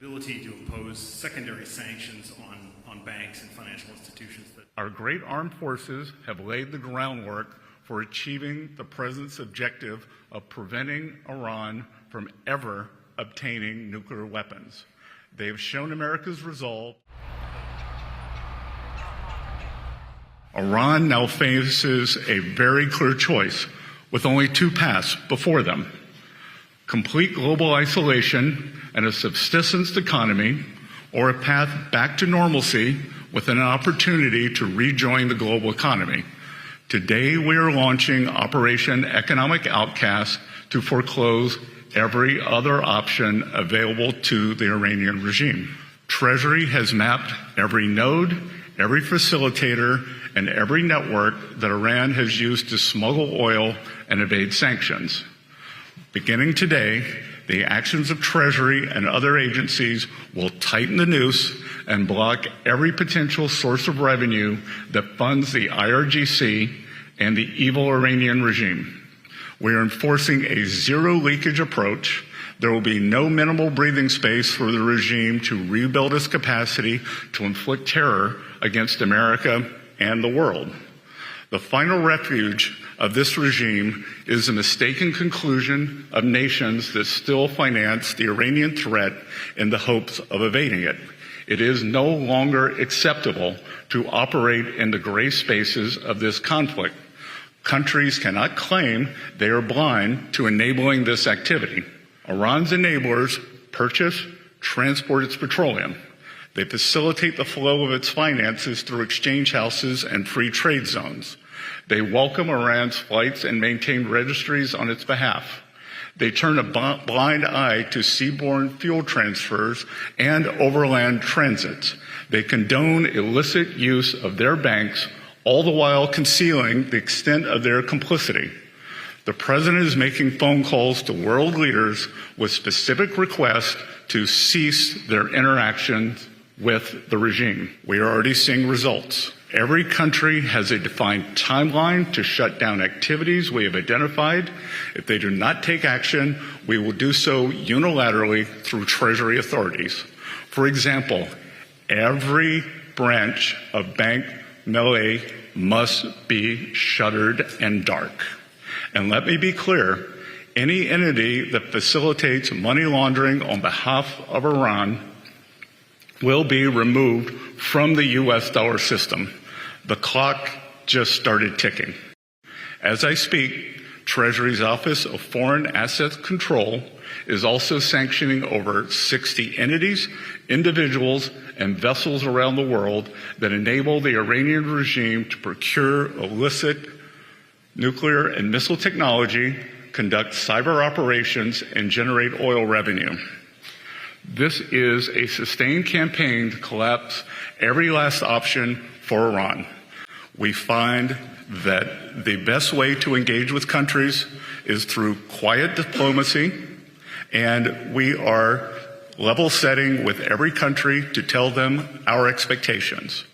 ability to impose secondary sanctions on banks and financial institutions. Our great armed forces have laid the groundwork for achieving the President's objective of preventing Iran from ever obtaining nuclear weapons. They have shown America's resolve. Iran now faces a very clear choice with only two paths before them: complete global isolation and a subsistence economy, or a path back to normalcy with an opportunity to rejoin the global economy. Today, we are launching Operation Economic Outcast to foreclose every other option available to the Iranian regime. Treasury has mapped every node, every facilitator, and every network that Iran has used to smuggle oil and evade sanctions. Beginning today, the actions of Treasury and other agencies will tighten the noose and block every potential source of revenue that funds the IRGC and the evil Iranian regime. We are enforcing a zero leakage approach. There will be no minimal breathing space for the regime to rebuild its capacity to inflict terror against America and the world. The final refuge of this regime is the mistaken conclusion of nations that still finance the Iranian threat in the hopes of evading it. It is no longer acceptable to operate in the gray spaces of this conflict. Countries cannot claim they are blind to enabling this activity. Iran's enablers purchase, transport its petroleum. They facilitate the flow of its finances through exchange houses and free trade zones. They welcome Iran's flights and maintain registries on its behalf. They turn a blind eye to seaborne fuel transfers and overland transits. They condone illicit use of their banks, all the while concealing the extent of their complicity. The President is making phone calls to world leaders with specific requests to cease their interactions with the regime. We are already seeing results. Every country has a defined timeline to shut down activities we have identified. If they do not take action, we will do so unilaterally through Treasury authorities. For example, every branch of Bank Melay must be shuttered and dark. And let me be clear, any entity that facilitates money laundering on behalf of Iran will be removed from the U.S. dollar system. The clock just started ticking. As I speak, Treasury's Office of Foreign Assets Control is also sanctioning over 60 entities, individuals, and vessels around the world that enable the Iranian regime to procure illicit nuclear and missile technology, conduct cyber operations, and generate oil revenue. This is a sustained campaign to collapse every last option for Iran. We find that the best way to engage with countries is through quiet diplomacy, and we are level setting with every country to tell them our expectations.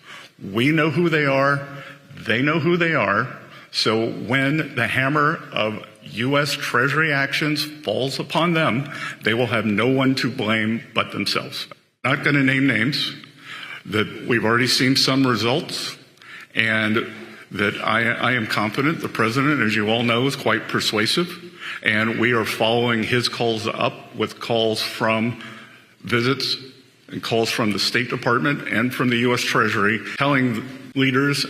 We know who they are, they know who they are, so when the hammer of U.S. Treasury actions falls upon them, they will have no one to blame but themselves. I'm not going to name names, that we've already seen some results, and that I am confident the President, as you all know, is quite persuasive, and we are following his calls up with calls from visits and calls from the State Department and from the U.S. Treasury, telling leaders,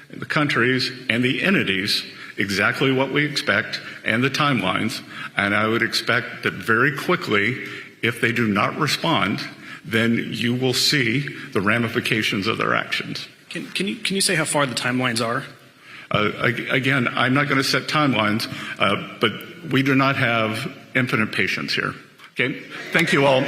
the countries, and the entities exactly what we expect and the timelines. And I would expect that very quickly, if they do not respond, then you will see the ramifications of their actions. Can you say how far the timelines are? Again, I'm not going to set timelines, but we do not have infinite patience here. Okay? Thank you all.